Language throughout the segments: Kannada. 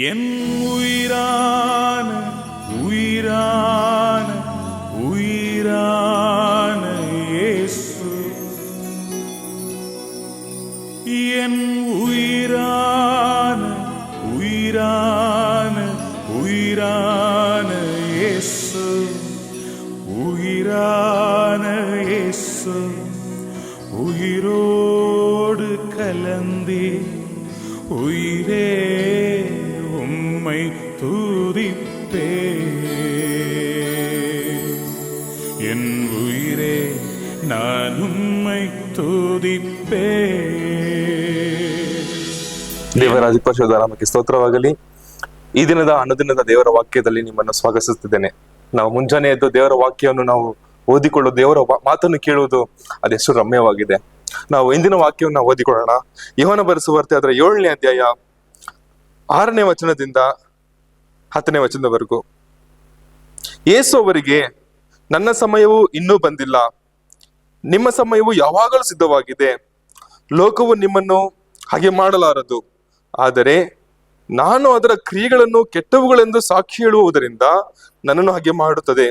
என் உயிரான உயிரான உயிரான இயேசு, என் உயிரான உயிரான உயிரான இயேசு, உயிரான இயேசு, உயிரோடு கலந்தே உயிரே உம்மை துதிப்பே, என் உயிரே நான் உம்மை துதிப்பே. ದೇವರ ಪರಿಶುದ್ಧ ನಾಮಕ್ಕೆ ಸ್ತೋತ್ರವಾಗಲಿ. ಈ ದಿನದ ಅನುದಿನದ ದೇವರ ವಾಕ್ಯದಲ್ಲಿ ನಿಮ್ಮನ್ನು ಸ್ವಾಗತಿಸುತ್ತಿದ್ದೇನೆ. ನಾವು ಮುಂಜಾನೆ ಎದ್ದು ದೇವರ ವಾಕ್ಯವನ್ನು ನಾವು ಓದಿಕೊಳ್ಳೋದು, ದೇವರ ಮಾತನ್ನು ಕೇಳುವುದು ಅದೆಷ್ಟು ರಮ್ಯವಾಗಿದೆ. ನಾವು ಇಂದಿನ ವಾಕ್ಯವನ್ನು ಓದಿಕೊಳ್ಳೋಣ. ಯೋಹನ ಬರೆಸುವಾರ್ತೆ ಅದರ 7ನೇ ಅಧ್ಯಾಯ 6ನೇ ವಚನದಿಂದ 10ನೇ ವಚನದವರೆಗೂ. ಯೇಸು ಅವರಿಗೆ, ನನ್ನ ಸಮಯವು ಇನ್ನೂ ಬಂದಿಲ್ಲ, ನಿಮ್ಮ ಸಮಯವು ಯಾವಾಗಲೂ ಸಿದ್ಧವಾಗಿದೆ. ಲೋಕವು ನಿಮ್ಮನ್ನು ಹಾಗೆ ಮಾಡಲಾರದು, ಆದರೆ ನಾನು ಅದರ ಕ್ರಿಯೆಗಳನ್ನು ಕೆಟ್ಟವುಗಳೆಂದು ಸಾಕ್ಷಿ ಹೇಳುವುದರಿಂದ ನನ್ನನ್ನು ಹಾಗೆ ಮಾಡುತ್ತದೆ.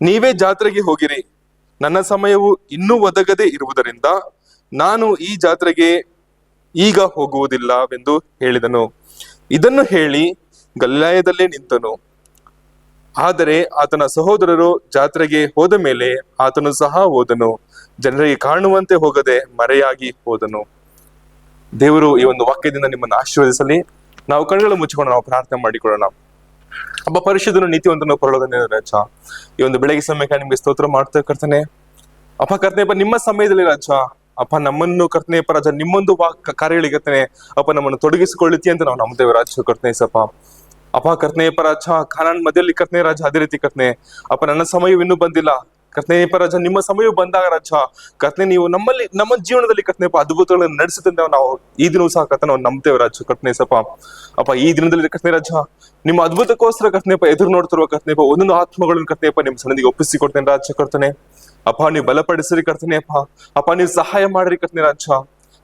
ನೀವೇ ಜಾತ್ರೆಗೆ ಹೋಗಿರಿ, ನನ್ನ ಸಮಯವು ಇನ್ನೂ ಒದಗದೆ ಇರುವುದರಿಂದ ನಾನು ಈ ಜಾತ್ರೆಗೆ ಈಗ ಹೋಗುವುದಿಲ್ಲವೆಂದು ಹೇಳಿದನು. ಇದನ್ನು ಹೇಳಿ ಗಲಿಲಾಯದಲ್ಲೇ ನಿಂತನು. ಆದರೆ ಆತನ ಸಹೋದರರು ಜಾತ್ರೆಗೆ ಹೋದ ಮೇಲೆ ಆತನು ಸಹ ಹೋದನು, ಜನರಿಗೆ ಕಾಣುವಂತೆ ಹೋಗದೆ ಮರೆಯಾಗಿ ಹೋದನು. ದೇವರು ಈ ಒಂದು ವಾಕ್ಯದಿಂದ ನಿಮ್ಮನ್ನು ಆಶೀರ್ವದಿಸಲಿ. ನಾವು ಕಣ್ಣುಗಳು ಮುಚ್ಚಿಕೊಂಡು ನಾವು ಪ್ರಾರ್ಥನೆ ಮಾಡಿಕೊಳ್ಳೋಣ. ಒಬ್ಬ ಪರಿಶುದ್ಧನು ನೀತಿವಂತನು ಪರಲೋಕದ ರಾಜ, ಈ ಒಂದು ಬೆಳಗ್ಗೆ ಸಮಯಕ್ಕೆ ನಿಮ್ಗೆ ಸ್ತೋತ್ರ ಮಾಡ್ತಾ ಕರ್ತನೆ. ಅಪ್ಪ ಕರ್ತನೆಪ್ಪ, ನಿಮ್ಮ ಸಮಯದಲ್ಲಿ ರಾಜ ಅಪ್ಪ ನಮ್ಮನ್ನು ಕರ್ತನೆಪ್ಪ ರಾಜ ನಿಮ್ಮೊಂದು ಕಾರ್ಯಗಳಿಗತ್ತನೆ ಅಪ್ಪ ನಮ್ಮನ್ನು ತೊಡಗಿಸಿಕೊಳ್ಳುತ್ತಿ ಅಂತ ನಾವು ನಂಬುತ್ತೇವೆ ರಾಜ ಕರ್ತನೆ ಸಪ. ಅಪ್ಪ ಕರ್ತನೆಪ್ಪ ರಾಜ ಕಾನಾನ್ ಮಧ್ಯದಲ್ಲಿ ಕರ್ತನೆ ರಾಜ ಅದೇ ರೀತಿ ಕರ್ತನೆ ಅಪ್ಪ ನನ್ನ ಸಮಯವು ಇನ್ನೂ ಬಂದಿಲ್ಲ ಕರ್ತನೆಪ್ಪ ರಾಜ, ನಿಮ್ಮ ಸಮಯವು ಬಂದಾಗ ರಾಜ ಕರ್ತನೆ ನೀವು ನಮ್ಮ ಜೀವನದಲ್ಲಿ ಕರ್ತನೆಪ್ಪ ಅದ್ಭುತಗಳನ್ನು ನಡೆಸುತ್ತಂತ ನಾವು ಈ ದಿನವೂ ಸಹ ಕರ್ತನೆ ನಾವು ನಂಬ್ತೇವೆ ರಾಜ ಕರ್ತನೆ ಸಪ. ಅಪ್ಪ ಈ ದಿನದಲ್ಲಿ ಕರ್ತನೆ ರಾಜ ನಿಮ್ಮ ಅದ್ಭುತಕ್ಕೋಸ್ಕರ ಕರ್ತನೆಪ್ಪ ಎದುರು ನೋಡ್ತಿರುವ ಕರ್ತನೆಪ್ಪ ಒಂದೊಂದು ಆತ್ಮಗಳನ್ನು ಕರ್ತನೆಪ್ಪ ನಿಮ್ಮ ಸನ್ನಿಧಿಗೆ ಒಪ್ಪಿಸಿಕೊಡ್ತೇನೆ ರಾಜ ಕರ್ತನೆ. ಅಪ್ಪ ನೀವು ಬಲಪಡಿಸ್ರಿ ಕರ್ತನೆ ಅಪ್ಪ. ಅಪ್ಪ ನೀವು ಸಹಾಯ ಮಾಡ್ರಿ ಕರ್ತನೆ ರಾಜ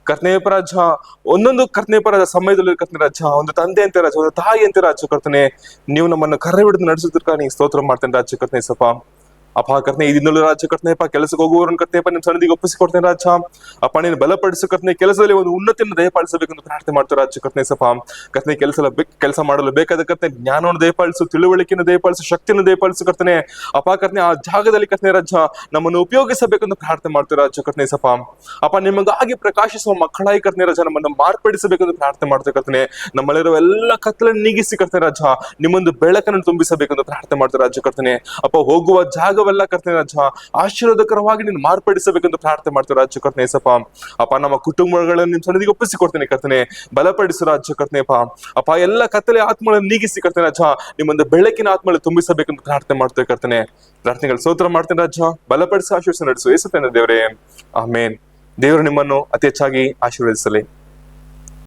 ಕರ್ತನೆಪ್ಪ ರಾಜ. ಒಂದೊಂದು ಕರ್ತನೆಪ್ಪ ರಾಜ ಸಮಯದಲ್ಲಿ ಕರ್ತನೆ ರಾಜ ಒಂದು ತಂದೆ ಅಂತ ರಾಜ, ಒಂದು ತಾಯಿ ಅಂತ ರಾಜ ಕರ್ತನೆ ನೀವು ನಮ್ಮನ್ನು ಕರೆ ಹಿಡಿದು ನಡೆಸುತ್ತಿರ್ಕ ನೀವು ಸ್ತೋತ್ರ ಮಾಡ್ತೇನೆ ರಾಜ ಕರ್ತನೆ ಸಪ. ಅಪ್ಪ ಕರ್ತನೆ ಈ ದಿನಲ್ಲೂ ರಾಜ ಕರ್ತನೆಪ್ಪ ಕೆಲಸಕ್ಕೆ ಹೋಗುವವರನ್ನು ಕರ್ತನೆಪ್ಪ ನಿಮ್ಮ ಸನ್ನಿಧಿಗೆ ಒಪ್ಪಿಸಿಕೊಡ್ತೇನೆ ರಾಜ. ಅಪ್ಪ ನೀನು ಬಲಪಡಿಸು ಕರ್ತನೆ, ಕೆಲಸದಲ್ಲಿ ಒಂದು ಉನ್ನತಿಯನ್ನು ದಯಪಾಲಿಸಬೇಕೆಂದು ಪ್ರಾರ್ಥನೆ ಮಾಡ್ತಾರೆ ರಾಜ ಕರ್ತನೆ ಸಪ. ಕರ್ತನೆ ಕೆಲಸ ಮಾಡಲು ಬೇಕಾದ ಕರ್ತನೆ ಜ್ಞಾನವನ್ನು ದಯಪಾಲಿಸು, ತಿಳುವಳಿಕೆಯನ್ನು ದಯಪಾಲಿಸು, ಶಕ್ತಿಯನ್ನು ದಯಪಾಲಿಸು ಕರ್ತನೆ. ಅಪ್ಪ ಕರ್ತನೆ ಆ ಜಾಗದಲ್ಲಿ ಕರ್ತನೆ ರಾಜ ನಮ್ಮನ್ನು ಉಪಯೋಗಿಸಬೇಕೆಂದು ಪ್ರಾರ್ಥನೆ ಮಾಡ್ತಾರೆ ರಾಜ ಕರ್ತನೆ ಸಪ. ಅಪ್ಪ ನಿಮಗಾಗಿ ಪ್ರಕಾಶಿಸುವ ಮಕ್ಕಳಾಗಿ ಕರ್ತನೆ ರಾಜ ನಮ್ಮನ್ನು ಮಾರ್ಪಡಿಸಬೇಕೆಂದು ಪ್ರಾರ್ಥನೆ ಮಾಡ್ತಾರೆ ಕರ್ತನೆ. ನಮ್ಮಲ್ಲಿರುವ ಎಲ್ಲ ಕತ್ತಲನ್ನು ನೀಗಿಸಿ ಕರ್ತನೆ ರಾಜ ನಿಮ್ಮೊಂದು ಬೆಳಕನ್ನು ತುಂಬಿಸಬೇಕೆಂದು ಪ್ರಾರ್ಥನೆ ಮಾಡ್ತಾರೆ ರಾಜ ಕರ್ತನೆ. ಅಪ್ಪ ಹೋಗುವ ಜಾಗವೆಲ್ಲ ಕರ್ತನೆ ರಾಜ ಆಶೀರ್ವಾದಕರವಾಗಿ ನೀನು ಮಾರ್ಪಡಿಸಬೇಕೆಂದು ಪ್ರಾರ್ಥನೆ ಮಾಡ್ತಾರೆ ರಾಜ ಕರ್ತನೆ ಸಪ. ಅಪ್ಪ ನಮ್ಮ ಕುಟುಂಬಗಳನ್ನು ನಿಮ್ಮ ಸನ್ನಿಧಿಗೆ ಒಪ್ಪಿಸಿಕೊಡ್ತೇನೆ ಕರ್ತನೆ, ಬಲಪಡಿಸು ರಾಜ ಕರ್ತನೆ ಅಪ್ಪ. ಅಪ್ಪ ಎಲ್ಲ ಕತ್ತಲೆ ಆತ್ಮಗಳನ್ನು ನೀಗಿಸಿ ಕರ್ತನೆ ರಾಜ ನಿಮ್ಮೊಂದು ಬೆಳಕಿನ ಆತ್ಮಗಳನ್ನು ತುಂಬಿಸಬೇಕೆಂದು ಪ್ರಾರ್ಥನೆ ಮಾಡ್ತೇವೆ ಕರ್ತನೆ. ಪ್ರಾರ್ಥನೆಗಳು ಸ್ತೋತ್ರ ಮಾಡ್ತೇನೆ ರಾಜ, ಬಲಪಡಿಸಿ ಆಶೀರ್ವದಿಸಿ ನಡೆಸು ಯೇಸುವಿನ ದೇವರೇ, ಆಮೇನ್. ದೇವರು ನಿಮ್ಮನ್ನು ಅತಿ ಹೆಚ್ಚಾಗಿ ಆಶೀರ್ವದಿಸಲಿ.